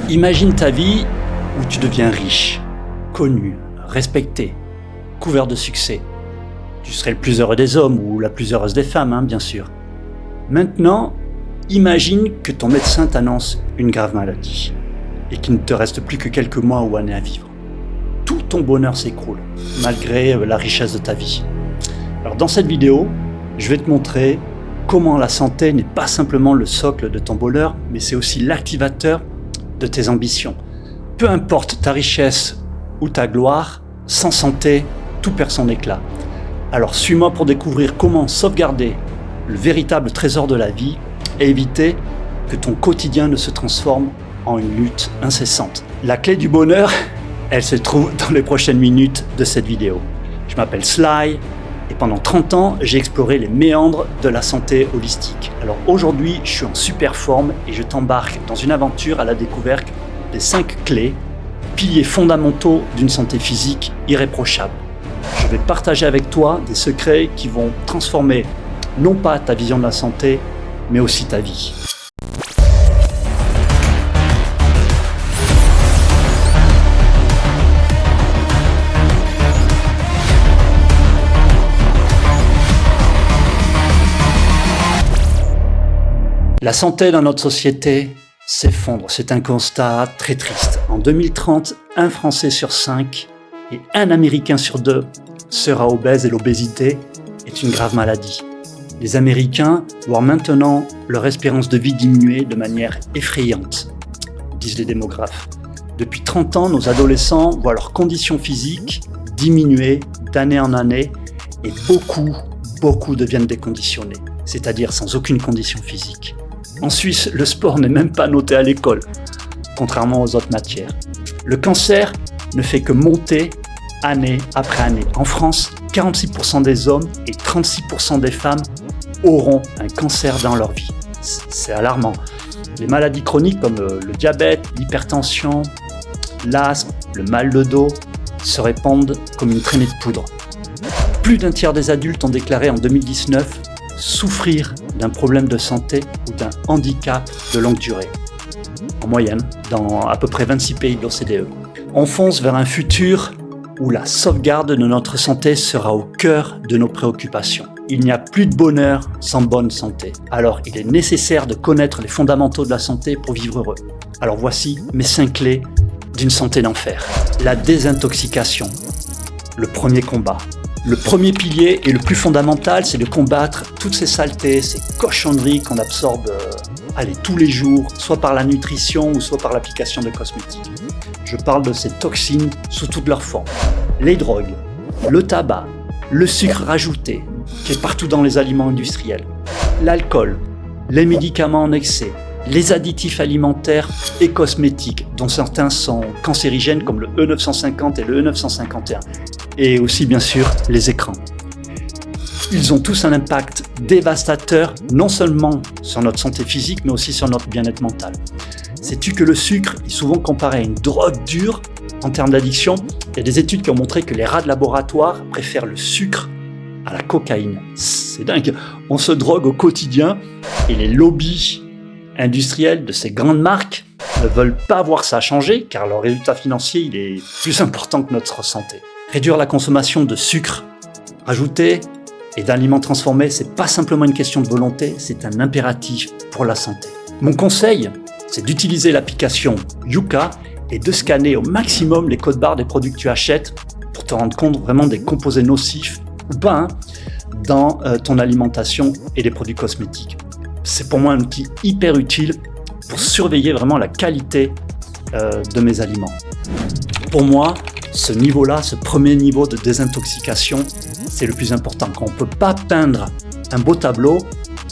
Imagine ta vie où tu deviens riche, connu, respecté, couvert de succès. Tu serais le plus heureux des hommes ou la plus heureuse des femmes, bien sûr. Maintenant, imagine que ton médecin t'annonce une grave maladie et qu'il ne te reste plus que quelques mois ou années à vivre. Tout ton bonheur s'écroule, malgré la richesse de ta vie. Alors dans cette vidéo, je vais te montrer comment la santé n'est pas simplement le socle de ton bonheur, mais c'est aussi l'activateur de tes ambitions. Peu importe ta richesse ou ta gloire, sans santé, tout perd son éclat. Alors suis-moi pour découvrir comment sauvegarder le véritable trésor de la vie et éviter que ton quotidien ne se transforme en une lutte incessante. La clé du bonheur, elle se trouve dans les prochaines minutes de cette vidéo. Je m'appelle Sly et pendant 30 ans, j'ai exploré les méandres de la santé holistique. Alors aujourd'hui, je suis en super forme et je t'embarque dans une aventure à la découverte des 5 clés, piliers fondamentaux d'une santé physique irréprochable. Je vais partager avec toi des secrets qui vont transformer non pas ta vision de la santé, mais aussi ta vie. La santé dans notre société s'effondre, c'est un constat très triste. En 2030, un Français sur 5 et un Américain sur 2 sera obèse et l'obésité est une grave maladie. Les Américains voient maintenant leur espérance de vie diminuer de manière effrayante, disent les démographes. Depuis 30 ans, nos adolescents voient leurs conditions physiques diminuer d'année en année et beaucoup deviennent déconditionnés, c'est-à-dire sans aucune condition physique. En Suisse, le sport n'est même pas noté à l'école, contrairement aux autres matières. Le cancer ne fait que monter année après année. En France, 46% des hommes et 36% des femmes auront un cancer dans leur vie. C'est alarmant. Les maladies chroniques comme le diabète, l'hypertension, l'asthme, le mal de dos se répandent comme une traînée de poudre. Plus d'un tiers des adultes ont déclaré en 2019 souffrir d'un problème de santé ou d'un handicap de longue durée, en moyenne, dans à peu près 26 pays de l'OCDE. On fonce vers un futur où la sauvegarde de notre santé sera au cœur de nos préoccupations. Il n'y a plus de bonheur sans bonne santé. Alors, il est nécessaire de connaître les fondamentaux de la santé pour vivre heureux. Alors voici mes 5 clés d'une santé d'enfer. La désintoxication, le premier combat. Le premier pilier et le plus fondamental, c'est de combattre toutes ces saletés, ces cochonneries qu'on absorbe tous les jours, soit par la nutrition ou soit par l'application de cosmétiques. Je parle de ces toxines sous toutes leurs formes. Les drogues, le tabac, le sucre rajouté, qui est partout dans les aliments industriels, l'alcool, les médicaments en excès, les additifs alimentaires et cosmétiques, dont certains sont cancérigènes comme le E950 et le E951, et aussi bien sûr les écrans. Ils ont tous un impact dévastateur, non seulement sur notre santé physique, mais aussi sur notre bien-être mental. Sais-tu que le sucre est souvent comparé à une drogue dure en termes d'addiction? Il y a des études qui ont montré que les rats de laboratoire préfèrent le sucre à la cocaïne. C'est dingue, on se drogue au quotidien et les lobbies industriels de ces grandes marques ne veulent pas voir ça changer car leur résultat financier il est plus important que notre santé. Réduire la consommation de sucre rajouté et d'aliments transformés, c'est pas simplement une question de volonté, c'est un impératif pour la santé. Mon conseil, c'est d'utiliser l'application Yuka et de scanner au maximum les codes barres des produits que tu achètes pour te rendre compte vraiment des composés nocifs ou pas dans ton alimentation et les produits cosmétiques. C'est pour moi un outil hyper utile pour surveiller vraiment la qualité de mes aliments. Pour moi, ce niveau-là, ce premier niveau de désintoxication, c'est le plus important. On ne peut pas peindre un beau tableau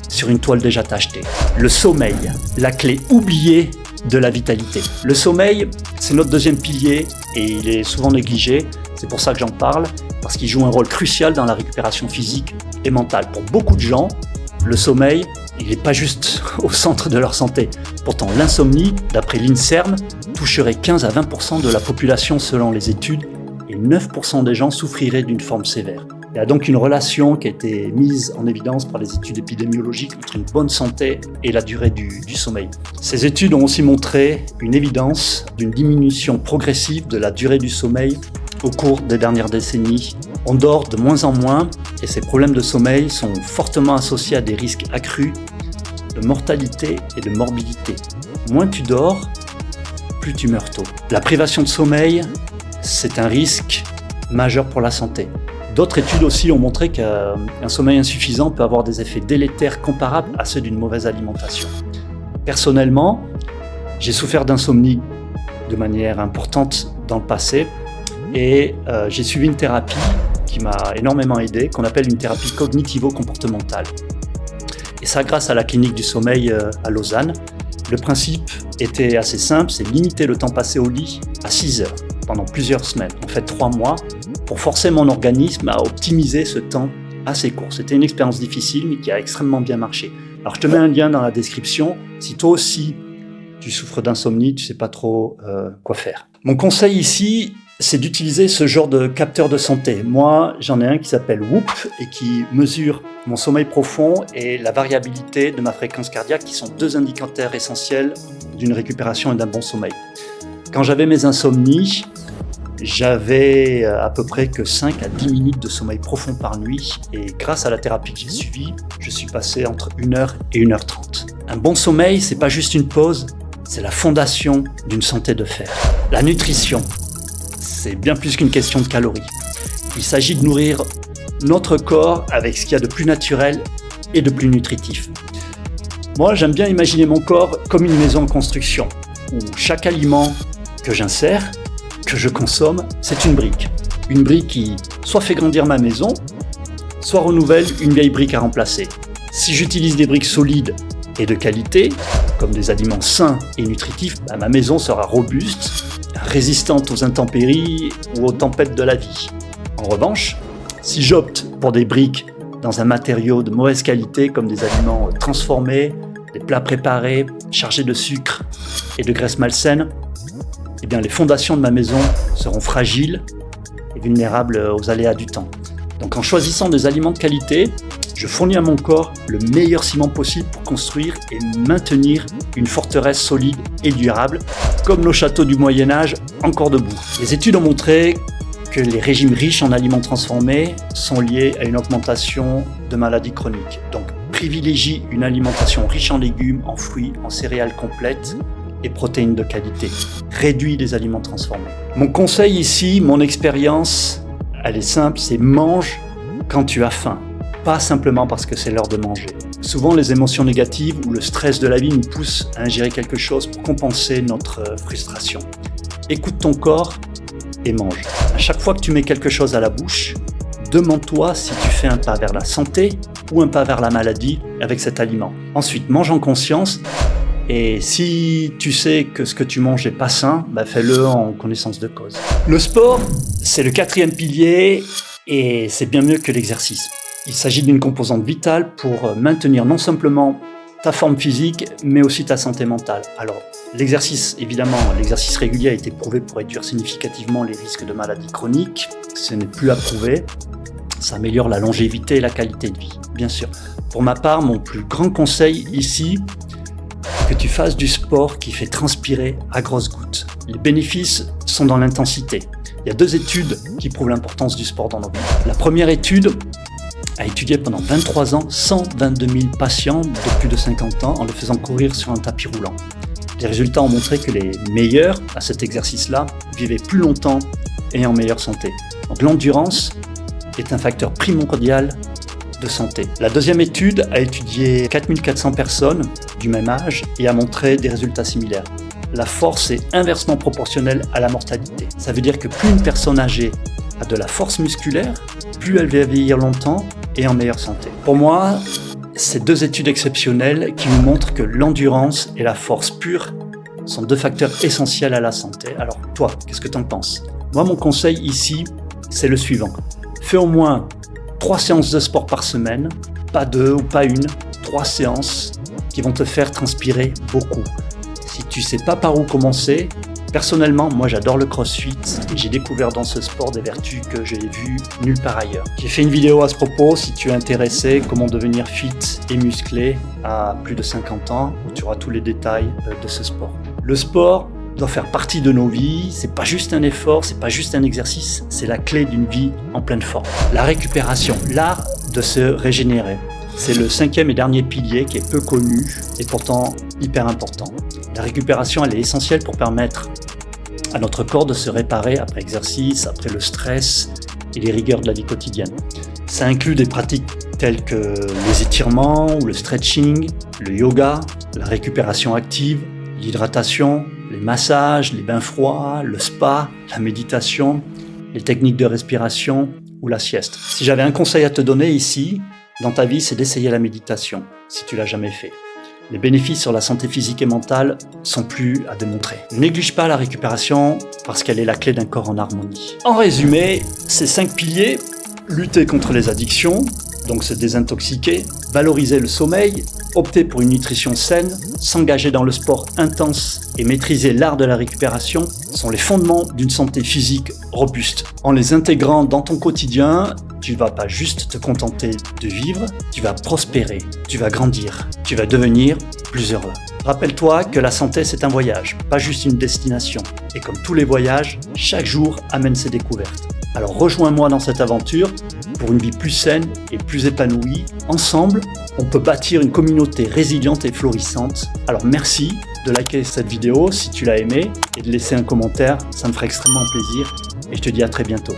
sur une toile déjà tachetée. Le sommeil, la clé oubliée de la vitalité. Le sommeil, c'est notre deuxième pilier et il est souvent négligé. C'est pour ça que j'en parle, parce qu'il joue un rôle crucial dans la récupération physique et mentale. Pour beaucoup de gens, le sommeil, il n'est pas juste au centre de leur santé. Pourtant, l'insomnie, d'après l'INSERM, toucherait 15 à 20% de la population selon les études et 9% des gens souffriraient d'une forme sévère. Il y a donc une relation qui a été mise en évidence par les études épidémiologiques entre une bonne santé et la durée du sommeil. Ces études ont aussi montré une évidence d'une diminution progressive de la durée du sommeil au cours des dernières décennies. On dort de moins en moins et ces problèmes de sommeil sont fortement associés à des risques accrus de mortalité et de morbidité. Moins tu dors, plus tu meurs tôt. La privation de sommeil, c'est un risque majeur pour la santé. D'autres études aussi ont montré qu'un sommeil insuffisant peut avoir des effets délétères comparables à ceux d'une mauvaise alimentation. Personnellement, j'ai souffert d'insomnie de manière importante dans le passé et j'ai suivi une thérapie qui m'a énormément aidé, qu'on appelle une thérapie cognitivo-comportementale. Et ça grâce à la clinique du sommeil à Lausanne. Le principe était assez simple, c'est limiter le temps passé au lit à 6 heures pendant plusieurs semaines, en fait 3 mois, pour forcer mon organisme à optimiser ce temps assez court. C'était une expérience difficile, mais qui a extrêmement bien marché. Alors je te mets un lien dans la description. Si toi aussi tu souffres d'insomnie, tu ne sais pas trop quoi faire. Mon conseil ici, c'est d'utiliser ce genre de capteur de santé. Moi, j'en ai un qui s'appelle Whoop et qui mesure mon sommeil profond et la variabilité de ma fréquence cardiaque, qui sont 2 indicateurs essentiels d'une récupération et d'un bon sommeil. Quand j'avais mes insomnies, j'avais à peu près que 5 à 10 minutes de sommeil profond par nuit et grâce à la thérapie que j'ai suivie, je suis passé entre 1h et 1h30. Un bon sommeil, c'est pas juste une pause, c'est la fondation d'une santé de fer. La nutrition, c'est bien plus qu'une question de calories. Il s'agit de nourrir notre corps avec ce qu'il y a de plus naturel et de plus nutritif. Moi, j'aime bien imaginer mon corps comme une maison en construction, où chaque aliment que j'insère, que je consomme, c'est une brique. Une brique qui soit fait grandir ma maison, soit renouvelle une vieille brique à remplacer. Si j'utilise des briques solides et de qualité, comme des aliments sains et nutritifs, ma maison sera robuste, résistante aux intempéries ou aux tempêtes de la vie. En revanche, si j'opte pour des briques dans un matériau de mauvaise qualité, comme des aliments transformés, des plats préparés, chargés de sucre et de graisses malsaines, eh bien les fondations de ma maison seront fragiles et vulnérables aux aléas du temps. Donc en choisissant des aliments de qualité, je fournis à mon corps le meilleur ciment possible pour construire et maintenir une forteresse solide et durable, comme nos châteaux du Moyen-Âge encore debout. Les études ont montré que les régimes riches en aliments transformés sont liés à une augmentation de maladies chroniques. Donc privilégie une alimentation riche en légumes, en fruits, en céréales complètes et protéines de qualité. Réduis les aliments transformés. Mon conseil ici, mon expérience, elle est simple, c'est mange quand tu as faim. Pas simplement parce que c'est l'heure de manger. Souvent, les émotions négatives ou le stress de la vie nous poussent à ingérer quelque chose pour compenser notre frustration. Écoute ton corps et mange. À chaque fois que tu mets quelque chose à la bouche, demande-toi si tu fais un pas vers la santé ou un pas vers la maladie avec cet aliment. Ensuite, mange en conscience. Et si tu sais que ce que tu manges n'est pas sain, fais-le en connaissance de cause. Le sport, c'est le 4e pilier et c'est bien mieux que l'exercice. Il s'agit d'une composante vitale pour maintenir non simplement ta forme physique, mais aussi ta santé mentale. Alors, l'exercice régulier a été prouvé pour réduire significativement les risques de maladies chroniques. Ce n'est plus à prouver. Ça améliore la longévité et la qualité de vie, bien sûr. Pour ma part, mon plus grand conseil ici, que tu fasses du sport qui fait transpirer à grosses gouttes. Les bénéfices sont dans l'intensité. Il y a 2 études qui prouvent l'importance du sport dans nos vies. La première étude a étudié pendant 23 ans 122 000 patients de plus de 50 ans en les faisant courir sur un tapis roulant. Les résultats ont montré que les meilleurs à cet exercice-là vivaient plus longtemps et en meilleure santé. Donc l'endurance est un facteur primordial de santé. La deuxième étude a étudié 4400 personnes du même âge et a montré des résultats similaires. La force est inversement proportionnelle à la mortalité. Ça veut dire que plus une personne âgée a de la force musculaire, plus elle va vieillir longtemps et en meilleure santé. Pour moi, c'est 2 études exceptionnelles qui nous montrent que l'endurance et la force pure sont 2 facteurs essentiels à la santé. Alors toi, qu'est-ce que tu en penses ? Moi, mon conseil ici, c'est le suivant. Fais au moins 3 séances de sport par semaine, pas 2 ou pas 1, 3 séances qui vont te faire transpirer beaucoup. Si tu sais pas par où commencer, Personnellement, moi j'adore le crossfit et j'ai découvert dans ce sport des vertus que je n'ai vues nulle part ailleurs. J'ai fait une vidéo à ce propos si tu es intéressé, comment devenir fit et musclé à plus de 50 ans, où tu auras tous les détails de ce sport. Le sport doit faire partie de nos vies, c'est pas juste un effort, c'est pas juste un exercice, c'est la clé d'une vie en pleine forme. La récupération, l'art de se régénérer. C'est le 5e et dernier pilier qui est peu connu et pourtant hyper important. La récupération, elle est essentielle pour permettre à notre corps de se réparer après exercice, après le stress et les rigueurs de la vie quotidienne. Ça inclut des pratiques telles que les étirements ou le stretching, le yoga, la récupération active, l'hydratation, les massages, les bains froids, le spa, la méditation, les techniques de respiration ou la sieste. Si j'avais un conseil à te donner ici, dans ta vie, c'est d'essayer la méditation, si tu l'as jamais fait. Les bénéfices sur la santé physique et mentale sont plus à démontrer. Ne néglige pas la récupération parce qu'elle est la clé d'un corps en harmonie. En résumé, ces 5 piliers, lutter contre les addictions, donc se désintoxiquer, valoriser le sommeil, opter pour une nutrition saine, s'engager dans le sport intense et maîtriser l'art de la récupération sont les fondements d'une santé physique robuste. En les intégrant dans ton quotidien, tu ne vas pas juste te contenter de vivre, tu vas prospérer, tu vas grandir, tu vas devenir plus heureux. Rappelle-toi que la santé, c'est un voyage, pas juste une destination. Et comme tous les voyages, chaque jour amène ses découvertes. Alors rejoins-moi dans cette aventure pour une vie plus saine et plus épanouie. Ensemble, on peut bâtir une communauté résiliente et florissante. Alors merci de liker cette vidéo si tu l'as aimée et de laisser un commentaire, ça me ferait extrêmement plaisir. Et je te dis à très bientôt.